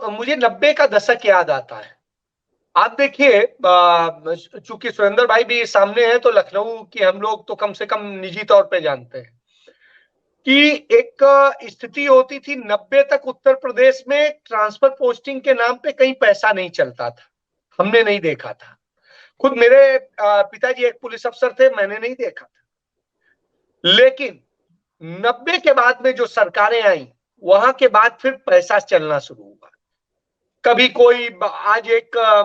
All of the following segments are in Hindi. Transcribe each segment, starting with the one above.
मुझे 90 का दशक याद आता है। आप देखिए, चूंकि सुरेंद्र भाई भी सामने हैं तो लखनऊ की हम लोग तो कम से कम निजी तौर पे जानते हैं कि एक स्थिति होती थी 90 तक उत्तर प्रदेश में ट्रांसफर पोस्टिंग के नाम पे कहीं पैसा नहीं चलता था। हमने नहीं देखा था। खुद मेरे पिताजी एक पुलिस अफसर थे, मैंने नहीं देखा था। लेकिन 90 के बाद में जो सरकारें आई, वहां के बाद फिर पैसा चलना शुरू हुआ। कभी कोई, आज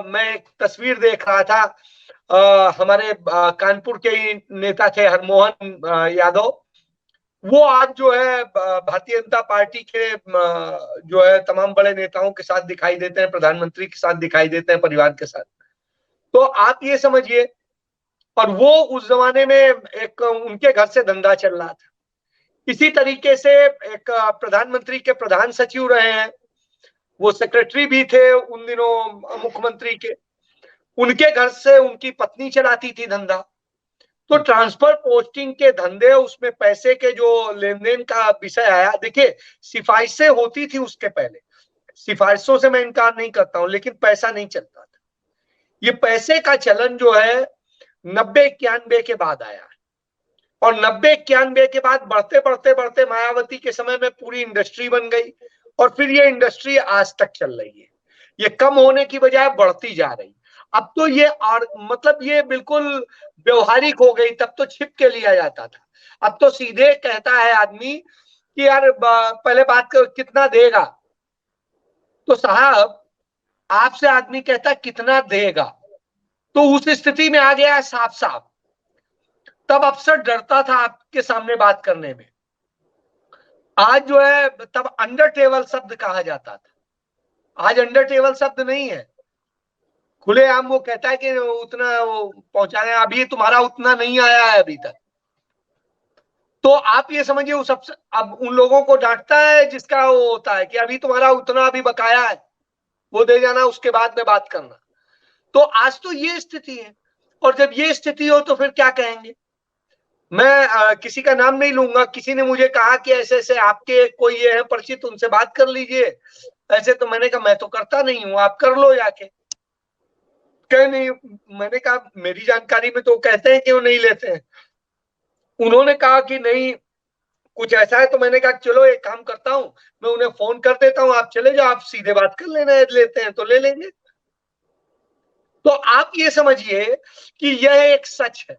मैं एक तस्वीर देख रहा था, हमारे कानपुर के ही नेता थे हरमोहन यादव। वो आज जो है भारतीय जनता पार्टी के जो है तमाम बड़े नेताओं के साथ दिखाई देते हैं, प्रधानमंत्री के साथ दिखाई देते हैं, परिवार के साथ। तो आप ये समझिए, और वो उस जमाने में एक उनके घर से धंधा चल रहा था। इसी तरीके से एक प्रधानमंत्री के प्रधान सचिव रहे हैं, वो सेक्रेटरी भी थे उन दिनों मुख्यमंत्री के, उनके घर से उनकी पत्नी चलाती थी धंधा। तो ट्रांसफर पोस्टिंग के धंधे, उसमें पैसे के जो लेन देन का विषय आया, देखिए सिफारिशें होती थी उसके पहले, सिफारिशों से मैं इनकार नहीं करता हूं, लेकिन पैसा नहीं चलता था। ये पैसे का चलन जो है 90-91 के बाद आया है, और 90-91 के बाद बढ़ते बढ़ते बढ़ते मायावती के समय में पूरी इंडस्ट्री बन गई, और फिर ये इंडस्ट्री आज तक चल रही है। ये कम होने की बजाय बढ़ती जा रही। अब तो ये, और मतलब ये बिल्कुल व्यवहारिक हो गई। तब तो छिप के लिया जाता था, अब तो सीधे कहता है आदमी कि यार पहले बात कर कितना देगा। तो साहब, आपसे आदमी कहता है कितना देगा, तो उस स्थिति में आ गया है साफ साफ। तब अफसर डरता था आपके सामने बात करने में। आज जो है, तब अंडर टेबल शब्द कहा जाता था, आज अंडर टेबल शब्द नहीं है। खुलेआम वो कहता है कि उतना वो पहुंचा रहे हैं, अभी तुम्हारा उतना नहीं आया है अभी तक। तो आप ये समझिए, उस अब उन लोगों को डांटता है जिसका वो होता है कि अभी तुम्हारा उतना अभी बकाया है, वो दे जाना, उसके बाद में बात करना। तो आज तो ये स्थिति है, और जब ये स्थिति हो तो फिर क्या कहेंगे। मैं किसी का नाम नहीं लूंगा, किसी ने मुझे कहा कि ऐसे ऐसे आपके कोई ये है परिचित, उनसे बात कर लीजिए। ऐसे तो मैंने कहा मैं तो करता नहीं हूं, आप कर लो जाके। कह नहीं, मैंने कहा मेरी जानकारी में तो कहते हैं कि वो नहीं लेते हैं। उन्होंने कहा कि नहीं कुछ ऐसा है, तो मैंने कहा चलो एक काम करता हूं, मैं उन्हें फोन कर देता हूं, आप चले जाओ, आप सीधे बात कर लेना, लेते हैं तो ले लेंगे। तो आप ये समझिए कि यह एक सच है,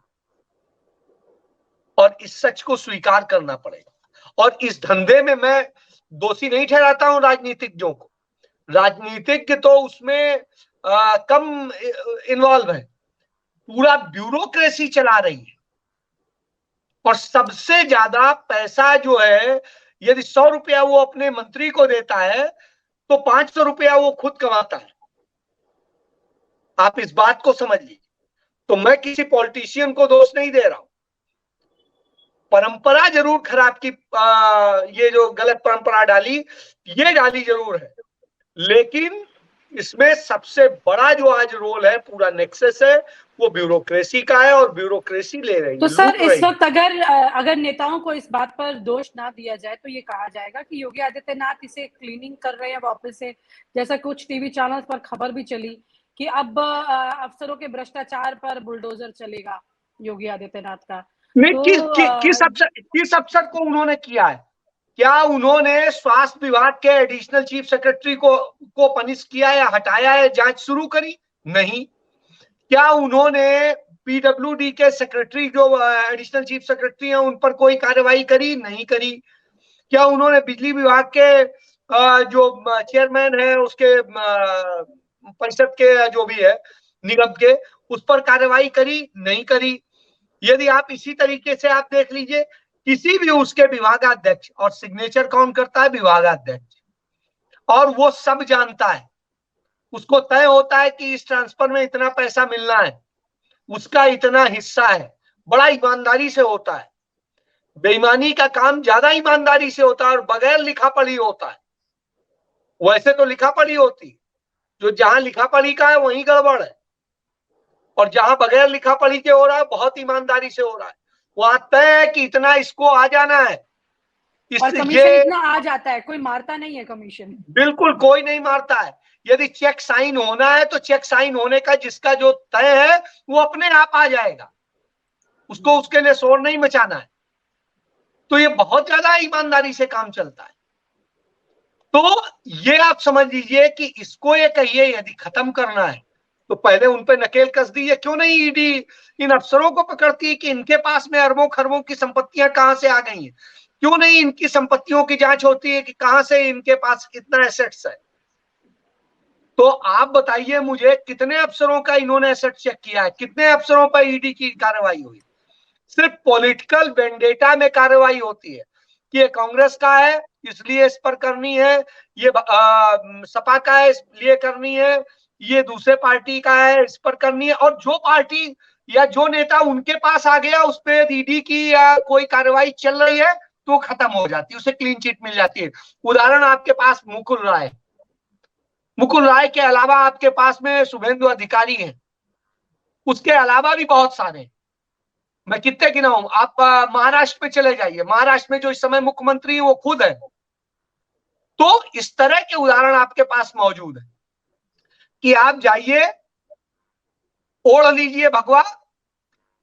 और इस सच को स्वीकार करना पड़ेगा। और इस धंधे में मैं दोषी नहीं ठहराता हूं राजनीतिज्ञों को, राजनीतिज्ञ तो उसमें कम इन्वॉल्व है, पूरा ब्यूरोक्रेसी चला रही है। और सबसे ज्यादा पैसा जो है, यदि 100 रुपया वो अपने मंत्री को देता है तो 500 रुपया वो खुद कमाता है। आप इस बात को समझ लीजिए। तो मैं किसी पॉलिटिशियन को दोष नहीं दे रहा हूं, परंपरा जरूर खराब की, ये जो गलत परंपरा डाली, ये डाली जरूर है, लेकिन इसमें सबसे बड़ा जो आज रोल है, पूरा नेक्सस है, वो ब्यूरोक्रेसी का है, और ब्यूरोक्रेसी ले रही तो है, सर लूट रही इस वक्त अगर नेताओं को इस बात पर दोष ना दिया जाए तो ये कहा जाएगा कि योगी आदित्यनाथ इसे क्लीनिंग कर रहे हैं वापस से, जैसा कुछ टीवी चैनल पर खबर भी चली कि अब अफसरों के भ्रष्टाचार पर बुलडोजर चलेगा योगी आदित्यनाथ का। नहीं, तो किस अफसर को उन्होंने किया है? क्या उन्होंने स्वास्थ्य विभाग के एडिशनल चीफ सेक्रेटरी को पनिश किया या हटाया है, जांच शुरू करी? नहीं। क्या उन्होंने पीडब्ल्यूडी के सेक्रेटरी जो एडिशनल चीफ सेक्रेटरी हैं उन पर कोई कार्रवाई करी? नहीं करी। क्या उन्होंने बिजली विभाग के जो चेयरमैन है, उसके परिषद के जो भी है निगम के, उस पर कार्रवाई करी? नहीं करी। यदि आप इसी तरीके से आप देख लीजिए, किसी भी उसके विभागाध्यक्ष, और सिग्नेचर कौन करता है? विभागाध्यक्ष, और वो सब जानता है, उसको तय होता है कि इस ट्रांसफर में इतना पैसा मिलना है, उसका इतना हिस्सा है, बड़ा ईमानदारी से होता है। बेईमानी का काम ज्यादा ईमानदारी से होता है, और बगैर लिखा पढ़ी होता है। वैसे तो लिखा पढ़ी होती, जो जहां लिखा पढ़ी का है वहीं गड़बड़ है, और जहां बगैर लिखा पढ़ी के हो रहा है बहुत ईमानदारी से हो रहा है। वहां तय है कि इतना इसको आ जाना है, और कमीशन इतना आ जाता है, कोई मारता नहीं है कमीशन, बिल्कुल कोई नहीं मारता है। यदि चेक साइन होना है तो चेक साइन होने का जिसका जो तय है वो अपने आप आ जाएगा, उसको उसके लिए शोर नहीं मचाना है। तो ये बहुत ज्यादा ईमानदारी से काम चलता है। तो ये आप समझ लीजिए कि इसको ये कहिए यदि खत्म करना है तो पहले उन पे नकेल कस दीजिए। क्यों नहीं ईडी इन अफसरों को पकड़ती है कि इनके पास में अरबों खरबों की संपत्तियां कहां से आ गई हैं? क्यों नहीं इनकी संपत्तियों की जांच होती है कि कहां से इनके पास कितना एसेट्स है? तो आप बताइए मुझे कितने अफसरों का इन्होंने एसेट चेक किया है, कितने अफसरों पर ईडी की कार्रवाई हुई? सिर्फ पॉलिटिकल वेंडेटा में कार्रवाई होती है कि ये कांग्रेस का है इसलिए इस पर करनी है, ये सपा का है इसलिए करनी है, ये दूसरे पार्टी का है इस पर करनी है। और जो पार्टी या जो नेता उनके पास आ गया उस पर ईडी की या कोई कार्रवाई चल रही है तो खत्म हो जाती है, उसे क्लीन चिट मिल जाती है। उदाहरण आपके पास मुकुल राय, मुकुल राय के अलावा आपके पास में शुभेंदु अधिकारी हैं, उसके अलावा भी बहुत सारे, मैं कितने गिनाऊं? आप महाराष्ट्र में चले जाइए, महाराष्ट्र में जो इस समय मुख्यमंत्री है वो खुद है। तो इस तरह के उदाहरण आपके पास मौजूद है कि आप जाइए, ओढ़ लीजिए भगवा,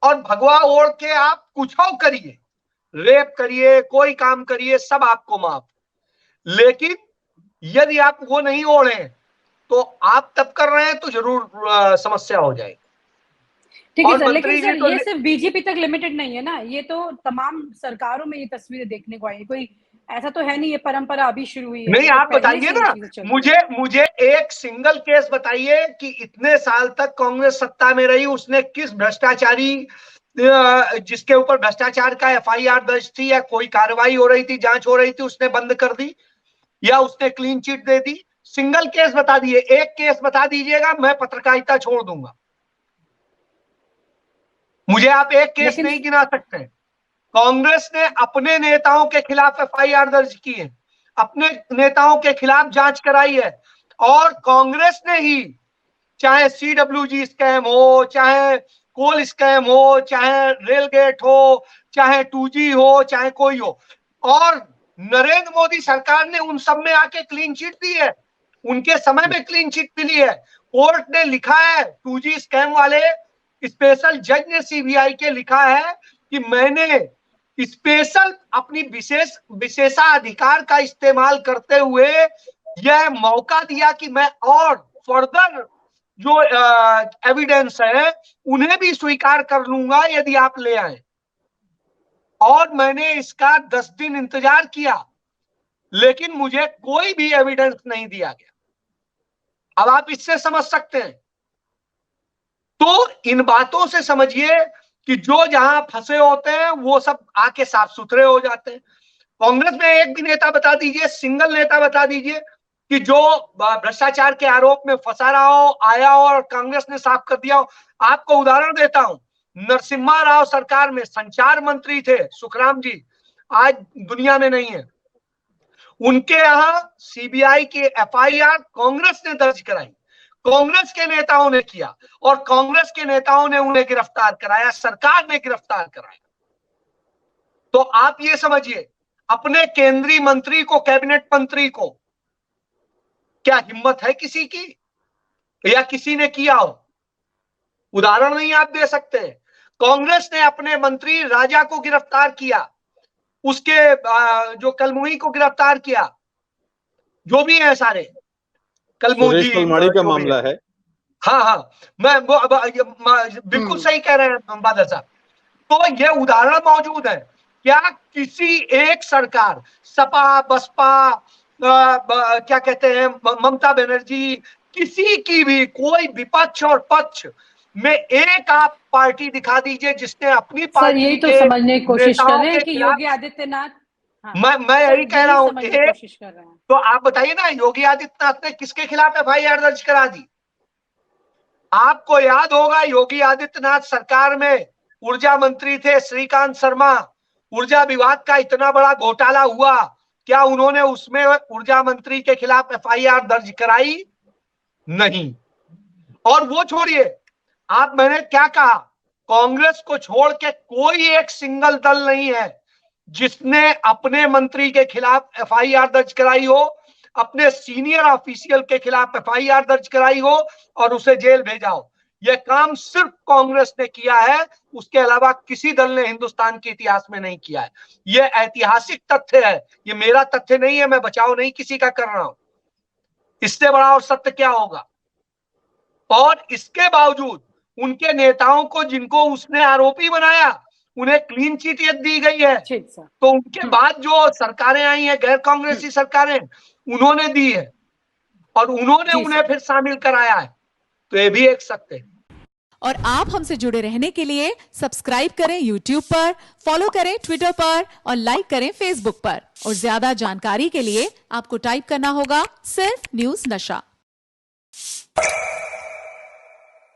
और भगवा ओढ़ के आप कुछ करिए, रेप करिए, कोई काम करिए, सब आपको माफ। लेकिन यदि आप वो नहीं ओढ़े तो आप तब कर रहे हैं तो जरूर समस्या हो जाएगी। ठीक है सर, लेकिन सर ये सिर्फ बीजेपी तक लिमिटेड नहीं है ना, ये तो तमाम सरकारों में ये तस्वीरें देखने को आई। कोई ऐसा तो है नहीं ये परंपरा अभी शुरू हुई है। नहीं, आप बताइए ना, मुझे एक सिंगल केस बताइए कि इतने साल तक कांग्रेस सत्ता में रही, उसने किस भ्रष्टाचारी जिसके ऊपर भ्रष्टाचार का एफआईआर दर्ज थी या कोई कार्रवाई हो रही थी, जांच हो रही थी, उसने बंद कर दी या उसने क्लीन चिट दे दी? सिंगल केस बता दिए, एक केस बता दीजिएगा, मैं पत्रकारिता छोड़ दूंगा। मुझे आप एक केस नहीं गिना सकते। कांग्रेस ने अपने नेताओं के खिलाफ एफआईआर दर्ज की है, अपने नेताओं के खिलाफ जांच कराई है, और कांग्रेस ने ही, चाहे सीडब्ल्यूजी स्कैम हो, चाहे कोल स्कैम हो, चाहे रेल गेट हो, चाहे 2G हो, चाहे कोई हो, और नरेंद्र मोदी सरकार ने उन सब में आके क्लीन चिट दी है, उनके समय में क्लीन चिट मिली है। कोर्ट ने लिखा है, 2G स्कैम वाले स्पेशल जज ने सीबीआई के लिखा है कि मैंने स्पेशल अपनी विशेषाधिकार का इस्तेमाल करते हुए यह मौका दिया कि मैं और फर्दर जो एविडेंस है उन्हें भी स्वीकार कर लूंगा यदि आप ले आए। और मैंने इसका 10 दिन इंतजार किया, लेकिन मुझे कोई भी एविडेंस नहीं दिया गया। अब आप इससे समझ सकते हैं। तो इन बातों से समझिए कि जो जहां फंसे होते हैं वो सब आके साफ सुथरे हो जाते हैं। कांग्रेस में एक भी नेता बता दीजिए, सिंगल नेता बता दीजिए कि जो भ्रष्टाचार के आरोप में फंसा रहा हो, आया हो और कांग्रेस ने साफ कर दिया हो। आपको उदाहरण देता हूं, नरसिम्हा राव सरकार में संचार मंत्री थे सुखराम जी, आज दुनिया में नहीं है। उनके यहां सीबीआई की एफआईआर कांग्रेस ने दर्ज कराई, कांग्रेस के नेताओं ने किया, और कांग्रेस के नेताओं ने उन्हें गिरफ्तार कराया, सरकार ने गिरफ्तार कराया। तो आप ये समझिए, अपने केंद्रीय मंत्री को, कैबिनेट मंत्री को, क्या हिम्मत है किसी की या किसी ने किया हो? उदाहरण नहीं आप दे सकते। कांग्रेस ने अपने मंत्री राजा को गिरफ्तार किया, उसके जो कलमुही को गिरफ्तार किया, जो भी है सारे सुरेश कलमाड़ी का मामला है। हाँ, मैं बिल्कुल सही कह रहे हैं बादल साहब। तो ये उदाहरण मौजूद है। क्या किसी एक सरकार, सपा, बसपा, क्या कहते हैं, ममता बनर्जी, किसी की भी कोई विपक्ष और पक्ष में एक आप पार्टी दिखा दीजिए जिसने अपनी पार्टी यही तो समझने की कोशिश कर रहे हैं कि योगी आदित्यनाथ, मैं यही कह रहा हूं, तो आप बताइए ना, योगी आदित्यनाथ ने किसके खिलाफ एफआईआर दर्ज करा दी? आपको याद होगा, योगी आदित्यनाथ सरकार में ऊर्जा मंत्री थे श्रीकांत शर्मा, ऊर्जा विभाग का इतना बड़ा घोटाला हुआ, क्या उन्होंने उसमें ऊर्जा मंत्री के खिलाफ एफआईआर दर्ज कराई? नहीं। और वो छोड़िए, मैंने क्या कहा, कांग्रेस को छोड़ के कोई एक सिंगल दल नहीं है जिसने अपने मंत्री के खिलाफ एफआईआर दर्ज कराई हो, अपने सीनियर ऑफिशियल के खिलाफ एफआईआर दर्ज कराई हो और उसे जेल भेजा हो। यह काम सिर्फ कांग्रेस ने किया है, उसके अलावा किसी दल ने हिंदुस्तान के इतिहास में नहीं किया है। यह ऐतिहासिक तथ्य है, ये मेरा तथ्य नहीं है, मैं बचाव नहीं किसी का कर रहा हूं। इससे बड़ा और सत्य क्या होगा? और इसके बावजूद उनके नेताओं को, जिनको उसने आरोपी बनाया, उन्हें क्लीन चिट दी गई है। तो उनके बाद जो सरकारें आई हैं, गैर कांग्रेसी सरकारें, उन्होंने दी है और उन्होंने उन्हें फिर शामिल कराया है। तो ये भी एक सत्य है। और आप हमसे जुड़े रहने के लिए सब्सक्राइब करें YouTube पर, फॉलो करें Twitter पर और लाइक करें Facebook पर। और ज्यादा जानकारी के लिए आपको टाइप करना होगा सिर्फ न्यूज़ नशा।